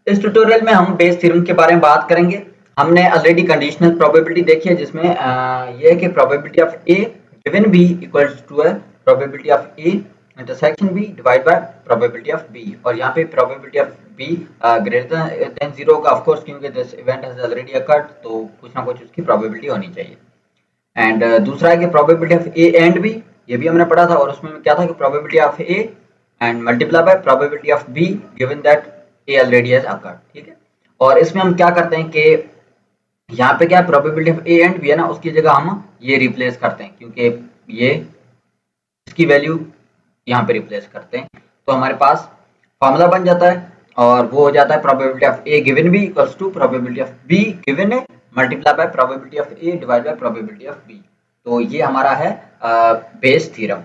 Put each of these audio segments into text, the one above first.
इस ट्यूटोरियल में हम बेस थ्योरम के बारे में बात करेंगे। हमने ऑलरेडी कंडीशनल प्रोबेबिलिटी देखी है, जिसमें ये है कि probability of A given B equals to है probability of A intersection B divide by probability of B, और यहाँ पे probability of B greater than zero का, ऑफ कोर्स क्योंकि this event has already occurred, तो कुछ ना कुछ उसकी प्रोबेबिलिटी होनी चाहिए। एंड दूसरा है कि probability of A and B, ये भी हमने पढ़ा था, और उसमें क्या था कि probability of A and multiply by probability of B given that A already has occurred. ठीक है, और इसमें हम क्या करते हैं कि यहाँ पे क्या probability of A and B है ना, उसकी जगह हम ये रिप्लेस करते हैं, क्योंकि ये इसकी वैल्यू यहाँ पे रिप्लेस करते हैं, तो हमारे पास फॉर्मूला बन जाता है, और वो हो जाता है probability of A given B equals to probability of B given A multiply by probability of A divide by probability of B. तो ये हमारा है बेस थ्योरम।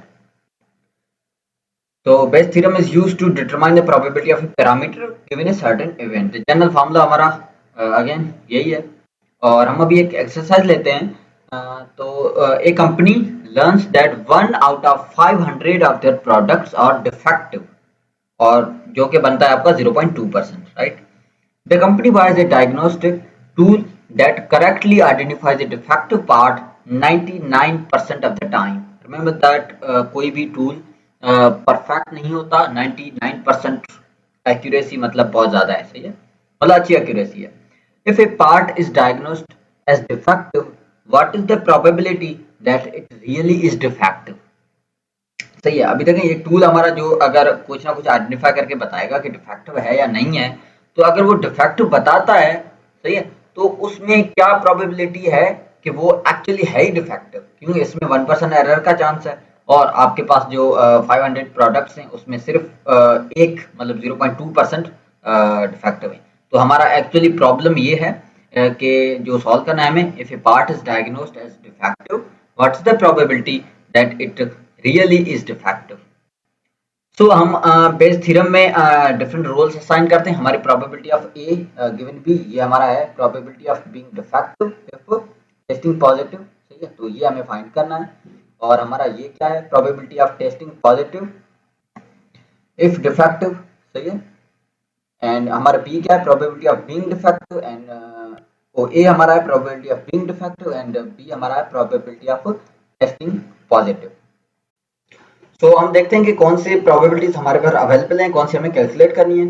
तो Bayes theorem is used to determine the probability of a parameter given a certain event. General formula हमारा again यही है, और हम अभी एक एक्सरसाइज लेते हैं। तो ए company learns that 1 out of 500 of their products are defective, और जो कि बनता है आपका 0.2%, right. The company buys a diagnostic tool that correctly identifies the defective part 99% of the time. Remember that कोई भी टूल परफेक्ट नहीं होता, 99% एक्यूरेसी मतलब बहुत ज्यादा है, सही है, मतलब अच्छी एक्यूरेसी है। If a part is diagnosed as defective, what is the probability that it really is defective? सही है। अभी देखें, ये टूल हमारा जो अगर कुछ ना कुछ आइडेंटिफाई करके बताएगा कि डिफेक्टिव है या नहीं है, तो अगर वो डिफेक्टिव बताता है, सही है, तो उसमें क्या प्रोबेबिलिटी है कि वो एक्चुअली है ही डिफेक्टिव, क्योंकि इसमें 1% एरर का चांस है, और आपके पास जो 500 प्रोडक्ट्स हैं उसमें सिर्फ एक मतलब 0.2% डिफेक्टिव है। तो हमारा एक्चुअली प्रॉब्लम ये है कि जो सॉल्व करना है हमें, if a part is diagnosed as defective, what's the probability that it really is defective. So हम बेस थ्योरम में डिफरेंट रोल्स असाइन करते हैं। हमारी probability of A given B, ये हमारा है probability of being defective if testing positive, सही है, तो ये हमें फाइंड करना है। और हमारा ये क्या है, probability of testing positive if defective, सही है। एंड हमारा बी क्या है, probability of being defective, and ओ ए हमारा है probability of being defective, and B हमारा है प्रोबेबिलिटी ऑफ टेस्टिंग पॉजिटिव। तो हम देखते हैं कि कौन से प्रोबेबिलिटीज हमारे पास अवेलेबल हैं, कौन सी हमें कैलकुलेट करनी है।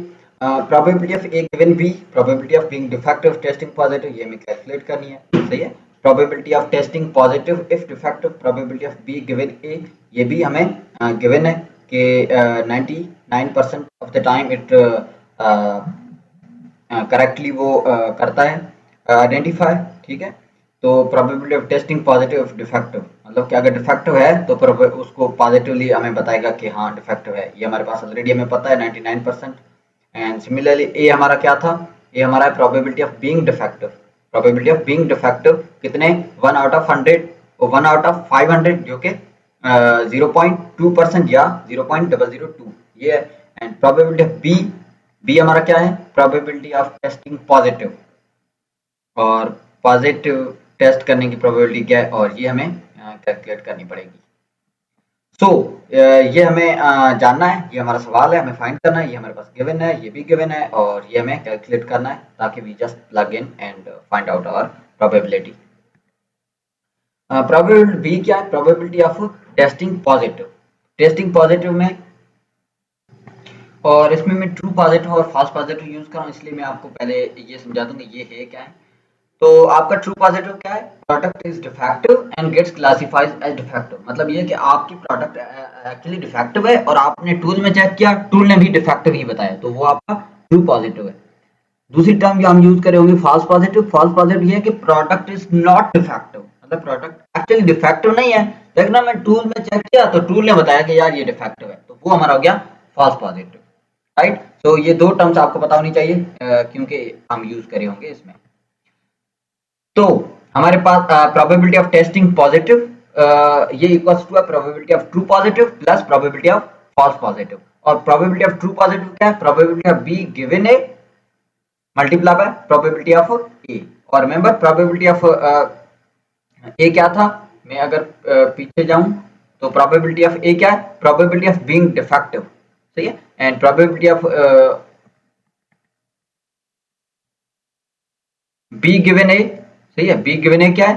Probability of A given B, probability of being defective testing positive, ये हमें कैलकुलेट करनी है, सही है। Probability of testing positive if defective, probability of B given A, ये भी हमें गिवन है कि 99% of the time it correctly वो करता है आइडेंटिफाई, ठीक है। तो probability of testing positive of defective, मतलब कि अगर डिफेक्टिव है तो उसको पॉजिटिवली हमें बताएगा कि हाँ डिफेक्टिव है, ये हमारे पास ऑलरेडी हमें पता है 99%। एंड सिमिलरली ए हमारा क्या था, ये हमारा है probability of being defective. Probability of being defective कितने, 1 आउट ऑफ 100 और 1 आउट ऑफ 500, जो कि 0.2% या 0.002 ये है। And probability of B, B हमारा क्या है, प्रोबेबिलिटी ऑफ टेस्टिंग पॉजिटिव, और पॉजिटिव टेस्ट करने की प्रोबेबिलिटी क्या है, और ये हमें कैलकुलेट करनी पड़ेगी। सो ये हमें जानना है, ये हमारा सवाल है, हमें फाइंड करना है, ये हमारे पास गिवन है, ये भी गिवन है, और ये हमें कैलकुलेट करना है, ताकि we just plug in and find out our probability. Probability B क्या है, probability of testing positive. Testing positive में, और इसमें मैं ट्रू पॉजिटिव और फॉल्स पॉजिटिव यूज कर रहा हूँ, इसलिए मैं आपको पहले ये समझा दूंगा ये है क्या है। तो आपका ट्रू पॉजिटिव क्या है, product is defective and gets classified as defective, मतलब ये कि आपकी प्रोडक्ट एक्चुअली डिफेक्टिव है, और आपने टूल में चेक किया, टूल ने भी डिफेक्टिव ही बताया, तो वो आपका ट्रू पॉजिटिव है। दूसरी टर्म जो हम यूज करे होंगे फॉल्स पॉजिटिव। फॉल्स पॉजिटिव ये है कि प्रोडक्ट इज नॉट डिफेक्टिव, मतलब प्रोडक्ट एक्चुअली डिफेक्टिव नहीं है, लेकिन मैं टूल में चेक किया तो टूल ने बताया कि यार ये डिफेक्टिव है, तो वो हमारा हो गया फॉल्स पॉजिटिव, राइट। तो ये दो टर्म्स आपको पता होनी चाहिए, क्योंकि हम यूज करे होंगे इसमें। तो हमारे पास प्रोबेबिलिटी ऑफ टेस्टिंग पॉजिटिव ये equals to probability of true positive plus probability of false positive, और प्रोबेबिलिटी ऑफ ट्रू पॉजिटिव क्या है, probability of B given A multiply by probability of A. और रिमेंबर प्रोबेबिलिटी ऑफ ए क्या था, मैं अगर पीछे जाऊं तो प्रोबेबिलिटी ऑफ ए क्या है, प्रोबेबिलिटी ऑफ बीइंग डिफेक्टिव, सही है। And probability of B given A, सही है, बी गिवन ए क्या है,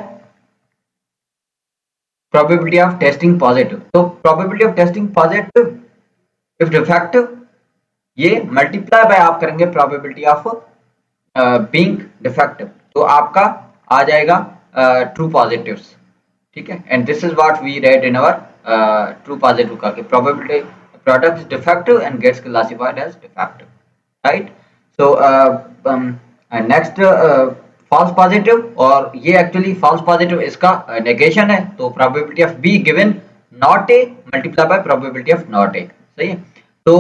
प्रोबेबिलिटी ऑफ टेस्टिंग पॉजिटिव। तो probability of testing positive if defective, ये मल्टीप्लाई बाय आप करेंगे प्रोबेबिलिटी ऑफ बीइंग डिफेक्टिव, तो आपका आ जाएगा ट्रू पॉजिटिव्स, ठीक है। And this is what we read in our true positive का, कि probability product is defective and gets classified as defective, right. So next false positive, और ये एक्चुअली फॉल्स पॉजिटिव इसका नेगेशन है, तो probability of B given not A multiply by probability of not A, सही है। तो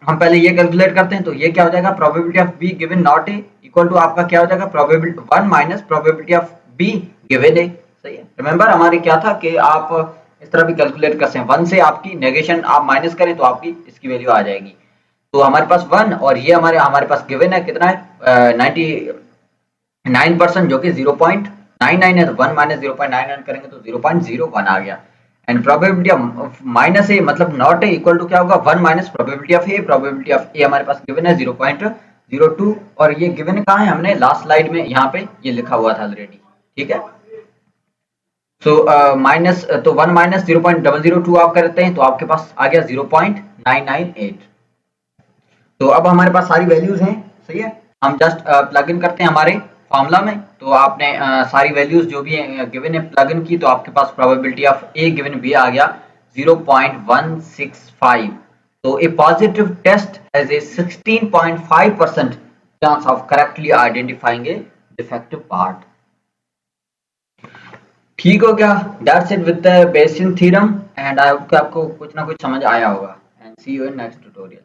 हम पहले ये कैलकुलेट करते हैं, तो ये क्या हो जाएगा, probability of B given not A equal to आपका क्या हो जाएगा, probability 1 minus probability of B given A, सही है। रिमेंबर हमारे क्या था कि आप इस तरह भी कैलकुलेट कर सकते हैं, 1 से आपकी नेगेशन आप माइनस करें तो आपकी इसकी वैल्यू आ जाएगी। तो हमारे पास 1 और ये हमारे पास गिवन है कितना है 99% जो कि 0.99 है, तो 1 माइनस 0.99 करेंगे तो 0.01 आ गया। And probability of minus A मतलब नॉट ए इक्वल टू क्या होगा, 1 minus probability of A, probability of A हमारे पास गिवन है 0.02, और ये गिवन कहाँ है, हमने लास्ट स्लाइड में यहाँ पे ये लिखा हुआ था ऑलरेडी, ठीक है। सो माइनस तो 1 माइनस 0.002 आप करते हैं तो आपके पास आ गया 0.998। तो अब हमारे पास सारी वैल्यूज हैं, सही है, हम जस्ट प्लग इन करते हैं हमारे फॉर्मूला में। तो आपने सारी वैल्यूज जो भी गिवन है प्लग इन की, तो आपके पास probability of A given B आ गया 0.165। तो a positive test has a 16.5% chance of correctly identifying a defective part. ठीक हो गया, that's it with the basic theorem, and I hope कि आपको कुछ ना कुछ समझ आया होगा, and see you in next tutorial.